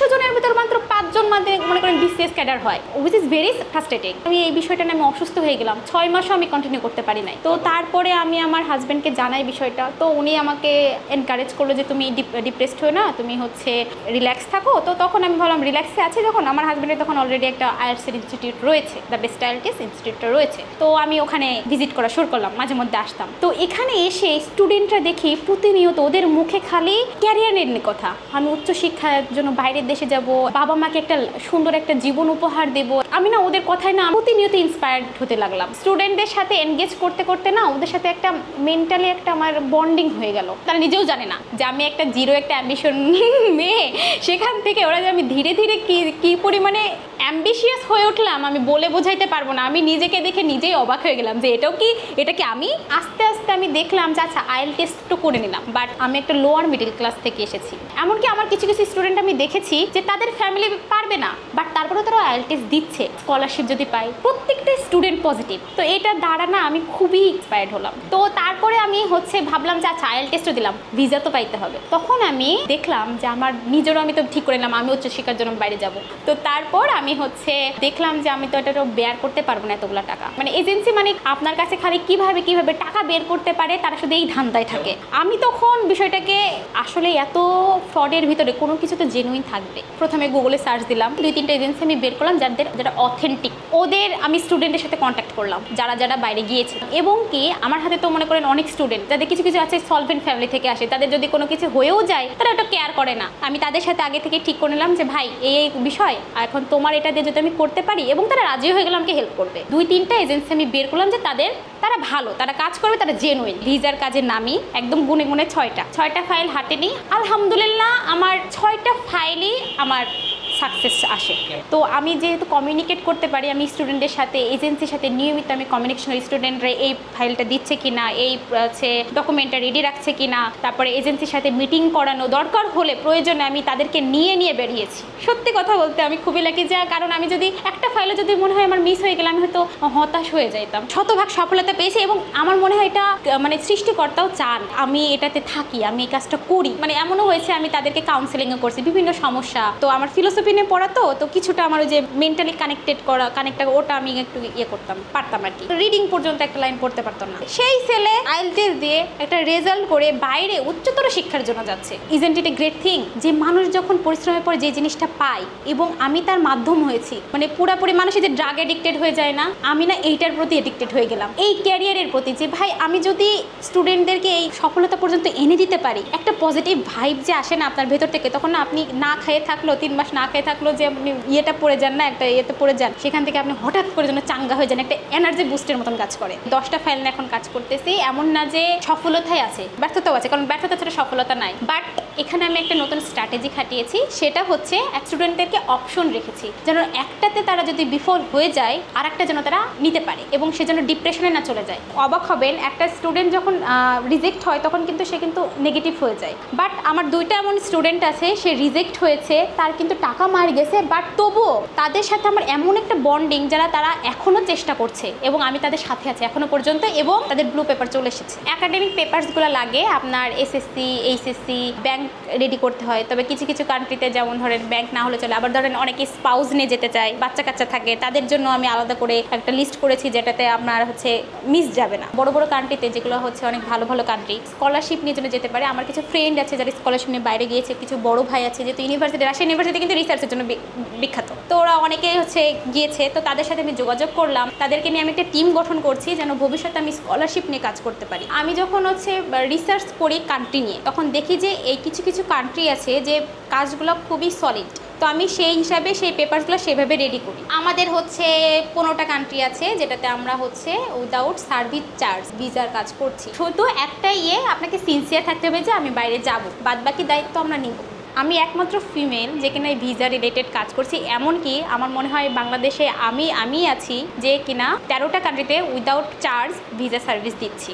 100 জনের ভিতর মাত্র 5 জন মনে করেন বিসিএস ক্যাডার হয়, উইচ ইজ ভেরি ফ্রাস্ট্রেটিং। আমি এই বিষয়টা নিয়ে আমি অসুস্থ হয়ে গেলাম, 6 মাসও আমি কন্টিনিউ করতে পারি নাই। তো তারপরে আমি আমার হাজব্যান্ডকে জানাই বিষয়টা, তো উনি আমাকে এনকারেজ করলো যে তুমি ডিপ্রেসড হয়ে না, তুমি হচ্ছে রিল্যাক্স থাকো। তো তখন আমি ভাবলাম রিল্যাক্সে আছে যখন, আমার হাজব্যান্ডের তখন অলরেডি একটা আইএলটিএস ইনস্টিটিউট রয়েছে, দ্য বেস্ট আইএলটিএস ইনস্টিটিউটটা রয়েছে। তো আমি ওখানে ভিজিট করা শুরু করলাম, মাঝে মধ্যে আসতাম। তো এখানে এসে স্টুডেন্টরা দেখি প্রতিনিয়ত ওদের মুখে খালি ক্যারিয়ারের কথা, আমি উচ্চশিক্ষার জন্য বাইরের দেশে যাব, বাবা মাকে একটা সুন্দর একটা জীবন উপহার দেব। আমি না ওদের কথায় না প্রতিনিয়ত ইন্সপায়ার্ড হতে লাগলাম। স্টুডেন্টদের সাথে এনগেজ করতে করতে না ওদের সাথে একটা মেন্টালি একটা আমার বন্ডিং হয়ে গেল। তারা নিজেও জানে না যে আমি একটা জিরো একটা অ্যাম্বিশন মেয়ে, সেখান থেকে ওরা যে আমি ধীরে ধীরে কি পরিমাণে অ্যাম্বিশিয়াস হয়ে উঠলাম আমি বলে বোঝাইতে পারবো না। আমি নিজেকে দেখে নিজেই অবাক হয়ে গেলাম যে এটা কি আমি। আস্তে আস্তে আমি দেখলাম যে আচ্ছা আইএলটিএস তো করে নিলাম, বাট আমি একটা লোয়ার মিডল ক্লাস থেকে এসেছি। এমনকি আমার কিছু কিছু স্টুডেন্ট আমি দেখেছি যে তাদের ফ্যামিলি পারবে না, বাট তারপরেও তারা আইএলটিএস দিচ্ছে, স্কলারশিপ যদি পাই। প্রত্যেকটা স্টুডেন্ট পজিটিভ। তো এটা দ্বারা না আমি খুবই ইন্সপায়ার্ড হলাম। তো তারপরে আমি ভাবলাম যে আচ্ছা আইএলটিএসও দিলাম, ভিসা তো পাইতে হবে। তখন আমি দেখলাম যে আমার নিজেরও আমি তো ঠিক করে নিলাম আমি উচ্চশিক্ষার জন্য বাইরে যাব। তো তারপর আমি দেখলাম যে আমি তো এটা বেয়ার করতে পারবো না এতগুলো টাকা। মানে এজেন্সি মানে আপনার কাছে খালি কিভাবে টাকা বের করতে পারে তারা শুধু এই ধান্দায় থাকে। আমি তখন বিষয়টাকে আসলে এত ফ্রডের ভিতরে কোনো কিছু তো জেনুইন থাকবে। প্রথমে গুগলে সার্চ দিলাম, 2-3টা এজেন্সি আমি বের করলাম যারা অথেন্টিক। ওদের আমি স্টুডেন্টের সাথে কন্ট্যাক্ট করলাম যারা বাইরে গিয়েছে। এবং কি আমার হাতে তো মনে করেন অনেক স্টুডেন্ট যাদের কিছু কিছু আছে সলভেন্ট ফ্যামিলি থেকে আসে, তাদের যদি কোনো কিছু হয়েও যায় তারা এটা কেয়ার করে না। আমি তাদের সাথে আগে থেকে ঠিক করে নিলাম যে ভাই এই বিষয় এখন তোমার এটা দিয়ে যদি আমি করতে পারি, এবং তারা রাজি হয়ে গেলাম আমাকে হেল্প করবে। 2-3টা এজেন্সি আমি বের করলাম যে তারা ভালো, তারা কাজ করবে, তারা জেনুইন। ভিসার কাজে নামি একদম গুনে 6টা ফাইল হাতে নিই। আলহামদুলিল্লাহ আমার 6টা ফাইলই আমার সাকসেস আসে। তো আমি যেহেতু কমিউনিকেট করতে পারি, আমি স্টুডেন্টের সাথে এজেন্সির সাথে নিয়মিত আমি কমিউনিকেশন, স্টুডেন্টরা এই ফাইলটা দিচ্ছে কিনা, এই ডকুমেন্টটা রেডি রাখছে কিনা, তারপরে এজেন্সির সাথে মিটিং করানো, দরকার হলে প্রয়োজনে আমি তাদেরকে নিয়ে বেরিয়েছি। সত্যি কথা বলতে আমি খুবই লাকি যা, কারণ আমি যদি একটা ফাইলে যদি মনে হয় আমার মিস হয়ে গেলে আমি হয়তো হতাশ হয়ে যাইতাম। শতভাগ সফলতা পেয়েছি এবং আমার মনে হয় এটা মানে সৃষ্টিকর্তাও চান আমি এটাতে থাকি, আমি এই কাজটা করি। মানে এমনও হয়েছে আমি তাদেরকে কাউন্সেলিংও করছি বিভিন্ন সমস্যা। তো আমার ফিলোসফি নিয়ে পড়া তো কিছুটা আমার ওই যে মেন্টালি কানেক্ট ওটা আমি একটু করতাম পারতাম আর কি। রিডিং পর্যন্ত একটা লাইন পড়তে পারতাম না। সেই ছেলে আইএলটিএস দিয়ে একটা রেজাল্ট করে বাইরে উচ্চতর শিক্ষার জন্য যাচ্ছে। Isn't it a great thing? যে মানুষ যখন পরিশ্রমের পর যে জিনিসটা পায়, এবং আমি তার মাধ্যম হয়েছি। মানে পুরাপুরি মানুষ যে ড্রাগ এডিক্টেড হয়ে যায় না, আমি না এইটার প্রতি এডিক্টেড হয়ে গেলাম, এই ক্যারিয়ারের প্রতি। যে ভাই আমি যদি স্টুডেন্টদেরকে এই সফলতা পর্যন্ত এনে দিতে পারি, একটা পজিটিভ ভাইব যে আসে না আপনার ভেতর থেকে, তখন না আপনি না খেয়ে থাকলো 3 মাস না খেয়ে থাকলো যে আপনি ইয়েটা পড়ে যান না, একটা ইয়েতে পড়ে যান, সেখান থেকে আপনি হঠাৎ করে যেন চাঙ্গা হয়ে যান, একটা এনার্জি বুস্টের মতন কাজ করে। 10টা ফাইল নিয়ে এখন কাজ করতেছি। এমন না যে সফলতাই আছে, ব্যর্থতাও আছে, কারণ ব্যর্থতা ছাড়া সফলতা নাই। বাট এখানে আমি একটা নতুন স্ট্র্যাটেজি খাটিয়েছি, সেটা হচ্ছে স্টুডেন্টদেরকে অপশন রেখেছি যেন একটাতে তারা যদি বিফল হয়ে যায় আর একটা যেন তারা নিতে পারে, এবং সে যেন ডিপ্রেশনে না চলে যায়। অবাক হবেন, একটা স্টুডেন্ট যখন রিজেক্ট হয় তখন কিন্তু সে কিন্তু নেগেটিভ হয়ে যায়। বাট আমার 2টা এমন স্টুডেন্ট আছে, সে রিজেক্ট হয়েছে, তার কিন্তু টাকা মার গেছে, বাট তবুও তাদের সাথে আমার এমন একটা বন্ডিং যারা তারা এখনও চেষ্টা করছে, এবং আমি তাদের সাথে আছি এখনো পর্যন্ত, এবং তাদের ব্লু পেপার চলে এসেছে। একাডেমিক পেপারসগুলো লাগে আপনার এসএসসি, এইচএসসি, ব্যাংক রেডি করতে হয়। তবে কিছু কিছু কান্ট্রিতে যেমন ধরেন ব্যাংক না হলে চলে, আবার ধরেন অনেকে স্পাউস নিয়ে যেতে চায়, বাচ্চা কাচ্চা থাকে, তাদের জন্য আমি আলাদা করে একটা লিস্ট করেছি যেটাতে আপনার মিস যাবে না। বড় বড় কান্ট্রিতে যেগুলো অনেক ভালো ভালো কান্ট্রি, স্কলারশিপ নিয়ে জন্য যেতে পারে। আমার কিছু ফ্রেন্ড আছে যারা স্কলারশিপ নিয়ে বাইরে গিয়েছে, কিছু বড় ভাই আছে যেহেতু ইউনিভার্সিটি, রাজশাহী ইউনিভার্সিটি কিন্তু রিসার্চের জন্য বিখ্যাত। তো ওরা অনেকেই গিয়েছে, তো তাদের সাথে আমি যোগাযোগ করলাম, তাদেরকে নিয়ে আমি একটা টিম গঠন করছি যেন ভবিষ্যতে আমি স্কলারশিপ নিয়ে কাজ করতে পারি। আমি যখন রিসার্চ করি কান্ট্রি নিয়ে, তখন দেখি যে এই কিছু কিছু কান্ট্রি আছে যে কাজগুলো খুবই সলিড। তো আমি সেই হিসাবে সেই পেপারসগুলো সেভাবে রেডি করি। আমাদের 15টা কান্ট্রি আছে যেটাতে আমরা উইদাউট সার্ভিস চার্জ ভিসার কাজ করছি। শুধু একটা আপনাকে সিনসিয়ার থাকতে হবে যে আমি বাইরে যাব, বাদবাকি দায়িত্ব আমরা নিব। আমি একমাত্র ফিমেল যে কিনা ভিসা রিলেটেড কাজ করছি। এমনকি আমার মনে হয় বাংলাদেশে আমি আছি যে কিনা 13টা কান্ট্রিতে উইদাউট চার্জ ভিসা সার্ভিস দিচ্ছি।